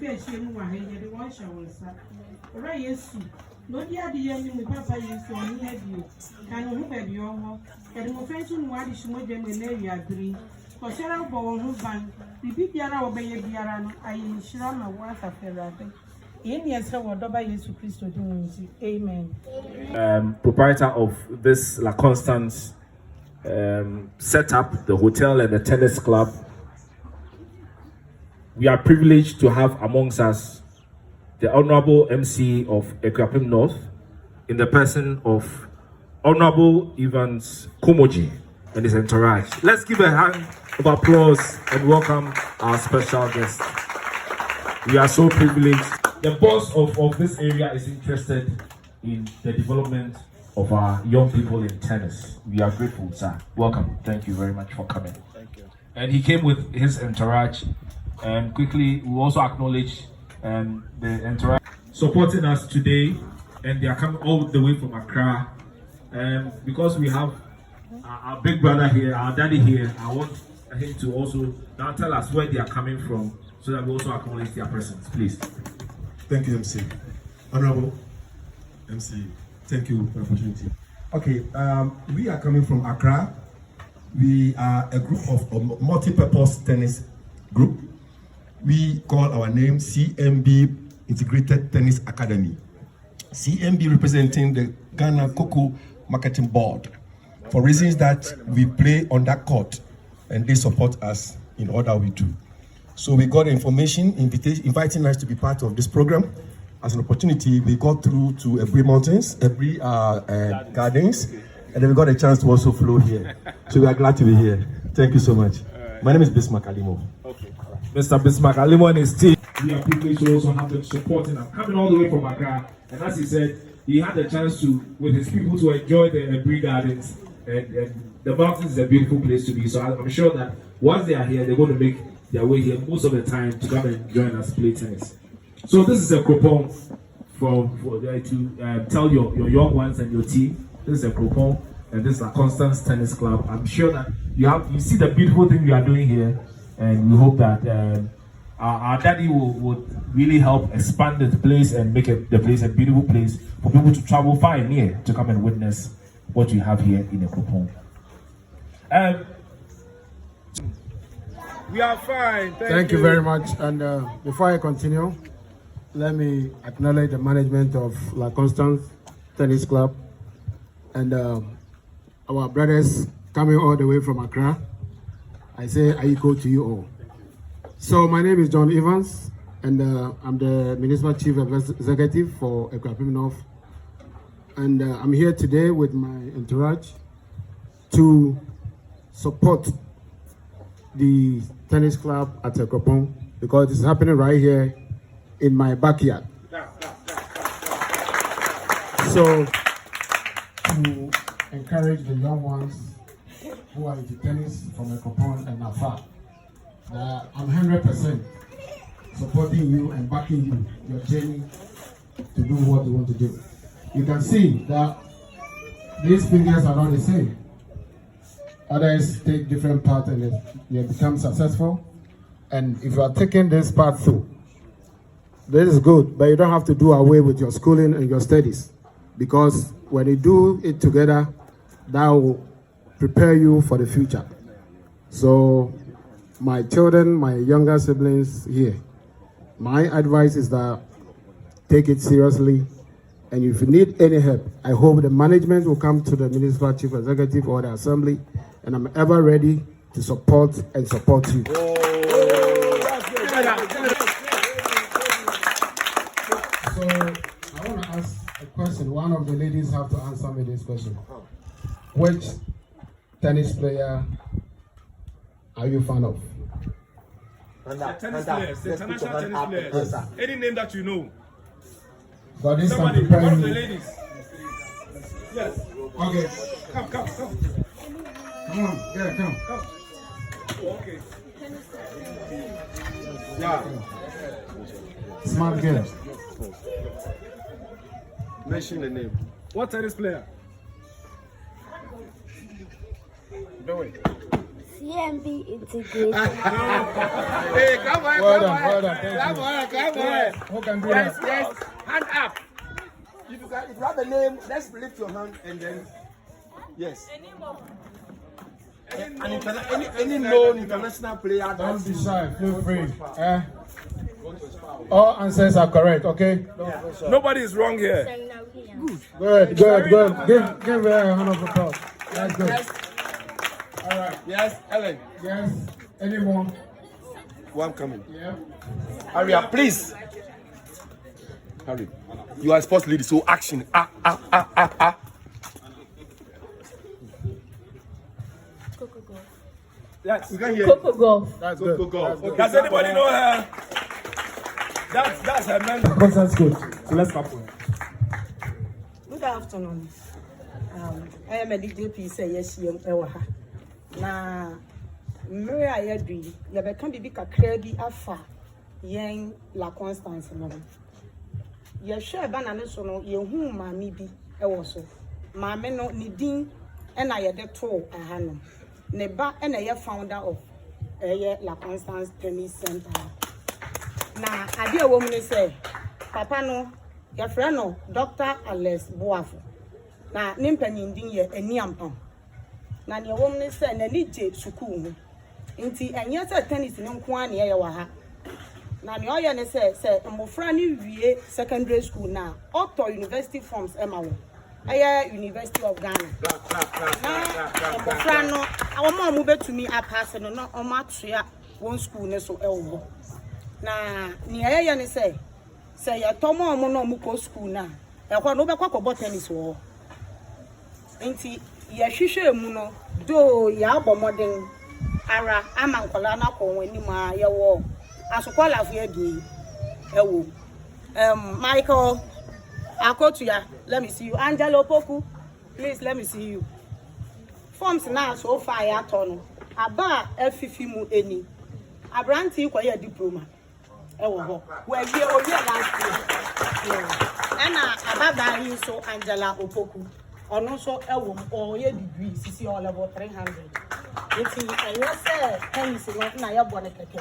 fair shame one here, the one shall answer. Right, yes, no, dear, the enemy, Papa, you so near you. Can you have your home? And more friends who want to show them when they agree. For Sarah Bowen, who ban, repeat Yara obey Biaran, I ensure my wife of Ferrari. Yes, amen. Proprietor of this La Constance set up the hotel and the tennis club. We are privileged to have amongst us the Honorable MC of Akuapem North in the person of Honorable Evans Kumoji and his entourage. Let's give a hand of applause and welcome our special guest. We are so privileged. The boss of this area is interested in the development of our young people in tennis. We are grateful, sir. Welcome. Thank you very much for coming. Thank you. And he came with his entourage. And quickly, we also acknowledge the entourage supporting us today. And they are coming all the way from Accra. Because we have our big brother here, our daddy here, I want him to also now tell us where they are coming from so that we also acknowledge their presence. Please. Thank you, MC. Honorable MC, thank you for the opportunity. Okay, we are coming from Accra. We are a group of multi-purpose tennis group. We call our name CMB Integrated Tennis Academy. CMB representing the Ghana Cocoa Marketing Board for reasons that we play on that court and they support us in all that we do. So we got information inviting us to be part of this program. As an opportunity, we got through to Ebri Mountains, Ebri Gardens, and then we got a chance to also flow here. So we are glad to be here. Thank you so much. My name is Bismarck Alimo. Okay. Mr. Bismarck Alimo and his team. We are privileged to also have them supporting us, coming all the way from Accra. And as he said, he had the chance to, with his people, to enjoy the Ebri Gardens. And the mountains is a beautiful place to be. So I'm sure that once they are here, they're going to make their way here most of the time to come and join us play tennis. So this is Akropong to tell your young ones and your team. This is Akropong and this is La Constance Tennis Club. I'm sure that you see the beautiful thing we are doing here, and we hope that our daddy will really help expand the place and make the place a beautiful place for people to travel far and near to come and witness what we have here in Akropong. We are fine. Thank you very much. And before I continue, let me acknowledge the management of La Constance Tennis Club and our brothers coming all the way from Accra. I say Aiko to you all. So my name is John Evans, and I'm the Municipal Chief Executive for Akuapem North. And I'm here today with my entourage to support the tennis club at Akropong because it's happening right here in my backyard. So to encourage the young ones who are into tennis from Akropong and Afar, I'm 100% supporting you and backing you, your journey to do what you want to do. You can see that these fingers are not the same. Others take different paths and they become successful. And if you are taking this path through, this is good, but you don't have to do away with your schooling and your studies. Because when you do it together, that will prepare you for the future. So my children, my younger siblings here, my advice is that take it seriously. And if you need any help, I hope the management will come to the Municipal Chief Executive or the Assembly, and I'm ever ready to support you. So I want to ask a question. One of the ladies have to answer me this question. Which tennis player are you fan of? Tennis players, international tennis players. Any name that you know. But this Somebody, can one of prepare the you. ladies. Yes. Okay. Come. Come on, yeah, come. Okay. Yeah. Smart girl. Mention the name. What tennis player? Do it. CMB integrated. Hey, come on, Well come done, on. well done, thank Come you. on, come on. Who can do Yes, that? yes. Hand up. If you have a name, let's lift your hand and then. Yes. Any known international player. Don't be shy, feel free. All answers are correct, okay? Nobody is wrong here. Good. Give her a hand of applause. That's good. Yes. All right. Yes, Ellen. Yes. Any more? One coming. Yeah. Hurry up, please. Hurry. You are a sports lady, so action. Yes, we can hear Coco Golf. That's good. Go. Does anybody know her? That's her man. Constance good. So let's clap for her. Good afternoon. I am a DJP say yes, Ewaha. Na Maria Yadri, Yabekan Bibi Kakrebi Afa, Yang La Constance. You share banana sono, you whom mammy be also. Mamma no Nidin, and I had the toe a hand. Neba and I founder of La Constance Tennis Center. Na I dear woman say, Papa no. Your friend no, Dr. Alex Boafo. Na nimpani ndin ye eni ampam. Na ne woman say na ni je sukuu. Nti enye say tennis ne nko an ye wa ha. Na ne oye ne say mbofra ni wie secondary school na Auto University forms ema wo. Aya University of Ghana. Na mbofra no awoma mu betumi apass no no omatua won school ne so ewo. Na ne aya ne say say ya tomo mo no mu ko school na e kwa no be kwa ko tennis wo enti ya hwehwe mu no do ya abomoden ara ama nkola na ko wani ma ye wo asokola fu edi ewo Michael Akotuya, let me see you. Angelo Poku, please let me see you. Forms now so far ya tono aba F50 mu eni abranti kwa ya diploma where you last year. And ababa yi so Angela Opoku. Or no so or ye degree CC or level 300. It's and you say tennis na ya bone keke.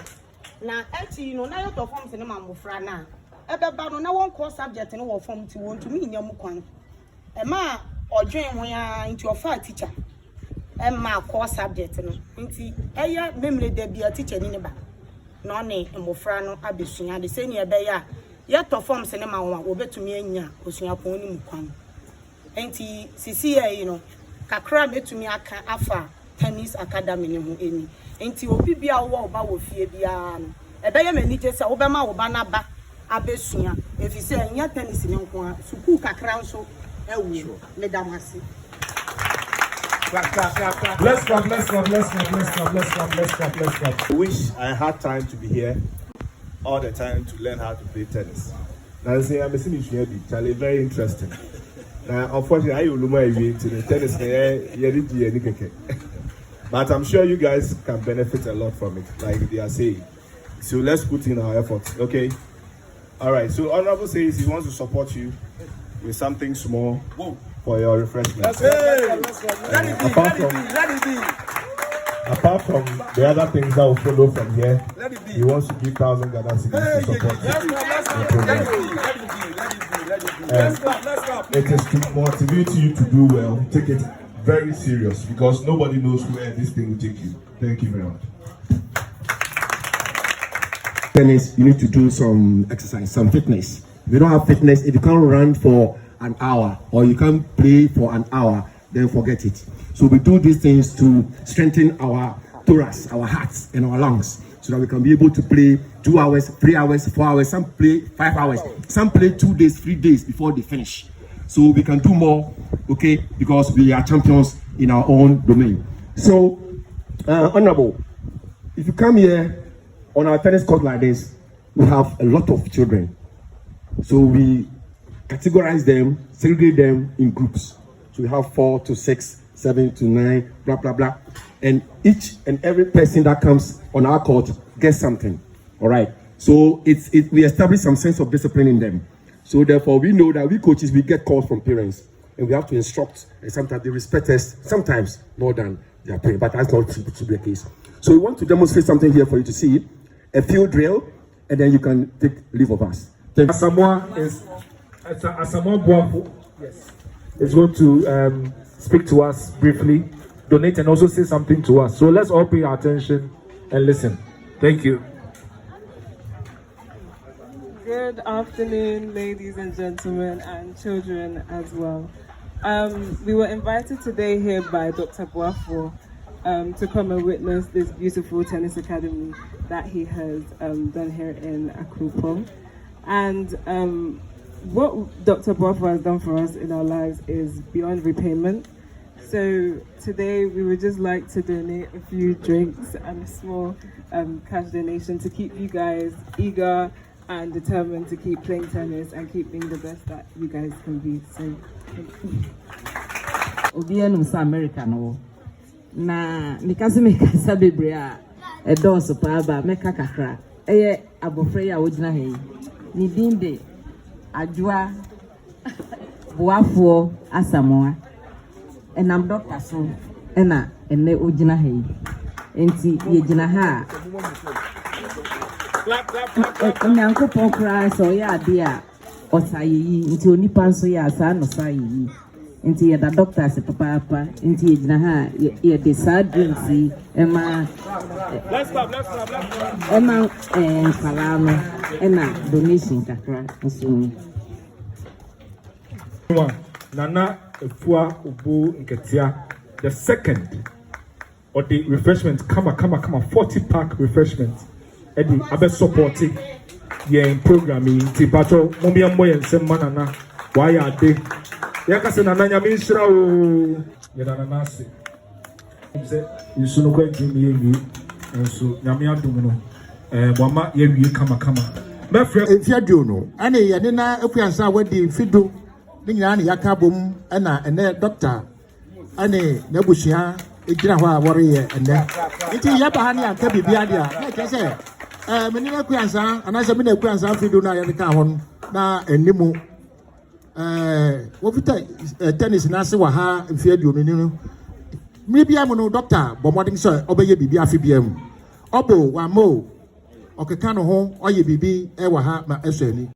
Na enti no na your forms in mamofra na. Ebeba no na one course subject no wo form ti won to me nyam kwan. E ma odwen ho ya into your fat teacher. E ma course subject no. Nti eya memory de bia teacher ni ne ba. No ne mbofra no abesua de se ne ebe ya ye to form se ne ma wo obetumi anya osua pon ni mu kwan enti sisi ye no kakra betumi aka afa tennis academy ne ho eni enti obi bia wo ba wo fie bia no ebe ye mani je se wo be ma wo ba na ba abesua efi se anya tennis ne nko suku kakra nso ewu medam ase. Clap. Let's clap. I wish I had time to be here all the time to learn how to play tennis. Now, see, I'm seeing you Charlie, very interesting. Now, unfortunately, I will to the tennis, but I'm sure you guys can benefit a lot from it, like they are saying. So let's put in our efforts, okay? All right. So Honorable says he wants to support you with something small. For your refreshment. Let's go. Apart from the other things that will follow from here, he wants to give 1,000 Ghana cedis to support it is to motivate you to do well. Take it very serious because nobody knows where this thing will take you. Thank you very much. Tennis, you need to do some exercise, some fitness. If you don't have fitness, if you can't run for an hour or you can't play for an hour, then forget it. So we do these things to strengthen our thorax, our hearts and our lungs so that we can be able to play 2 hours, 3 hours, 4 hours, some play 5 hours, some play 2 days, 3 days before they finish. So we can do more, okay, because we are champions in our own domain. So, Honorable, if you come here on our tennis court like this, we have a lot of children. So we categorize them, segregate them in groups. So we have 4 to 6, 7 to 9, blah, blah, blah. And each and every person that comes on our court gets something. All right. So we establish some sense of discipline in them. So therefore, we know that we coaches, we get calls from parents. And we have to instruct. And sometimes they respect us, sometimes more than they are praying, but that's not to be the case. So we want to demonstrate something here for you to see, a field drill, and then you can take leave of us. Asamoah Boafo, yes, is going to speak to us briefly, donate, and also say something to us. So let's all pay our attention and listen. Thank you. Good afternoon, ladies and gentlemen, and children as well. We were invited today here by Dr. Boafo to come and witness this beautiful tennis academy that he has done here in Akropong. And what Dr. Boafo has done for us in our lives is beyond repayment. So today we would just like to donate a few drinks and a small cash donation to keep you guys eager and determined to keep playing tennis and keep being the best that you guys can be. So thank you. Obianum sa America no na mikase mekasa bebre a edos pa ba meka kakra eye abofre ya ogina he ni dinde adwoa Boafo Asamoah enam doctor so ena ene ogina he enti ye gina ha Akropong kra so ya ade a osayi nti onipa nso ya asa no sayi nti ye da doctor se papa nti ye gina ha ye de sad drinks ema let's stop ema salamo ena donation kakra nso Nana Efua Ubu Nketia, the second of the refreshment, come 40-pack refreshment. Eddie, Abe supporting in programming, Tipato, Momia Moy and Semanana, why are they? Yakasa Nanya Ministra, Yananasi. You soon go to me and so Yamia Dumino, Mama, you come. My friend, if you do know, and if we answer what the fidu. Ningyani yakabum ene doctor ane nebushia ejina hwa worry ene nti yaba hani anka bibia dia na ke se meni na kuansa anase me na kuansa fidu na yede ka ho na enimu wo fita tennis na se wa ha mfie aduonu ni no me bia mo no doctor bomodin so obeye bibia afi bia mu obo wa mo okeka no ho oye bibi e wa ha ma eso ani.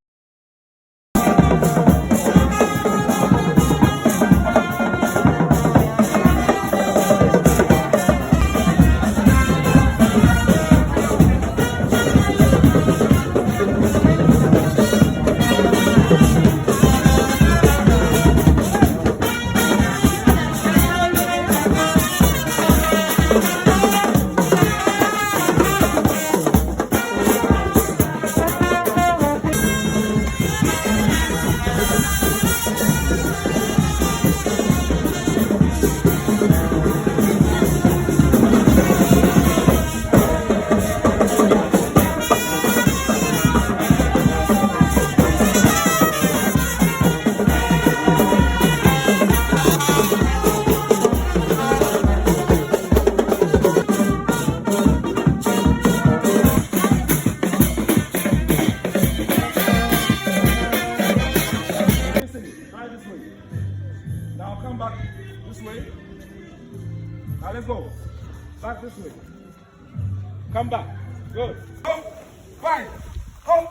Now let's go. Back this way. Come back. Good. Go. 5. Go.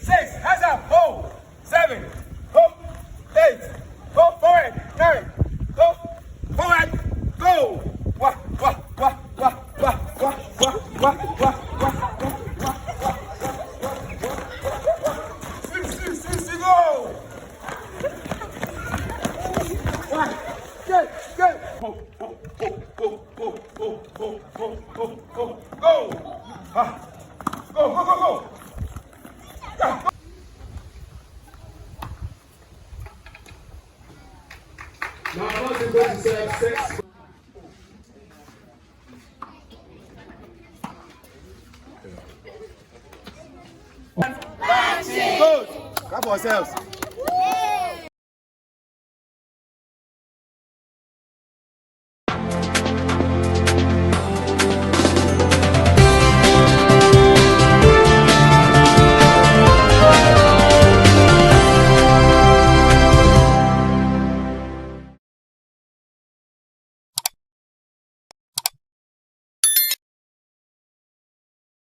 6. Hands up. Go. 7. Go. 8. Go forward. 9. Go forward. Go. Wah, wah, wah, wah, wah, wah, wah, wah, wah, wah, go. 1. Good. Good. Go. Go. Now I'm going to go to serve 6. Good. Clap for ourselves.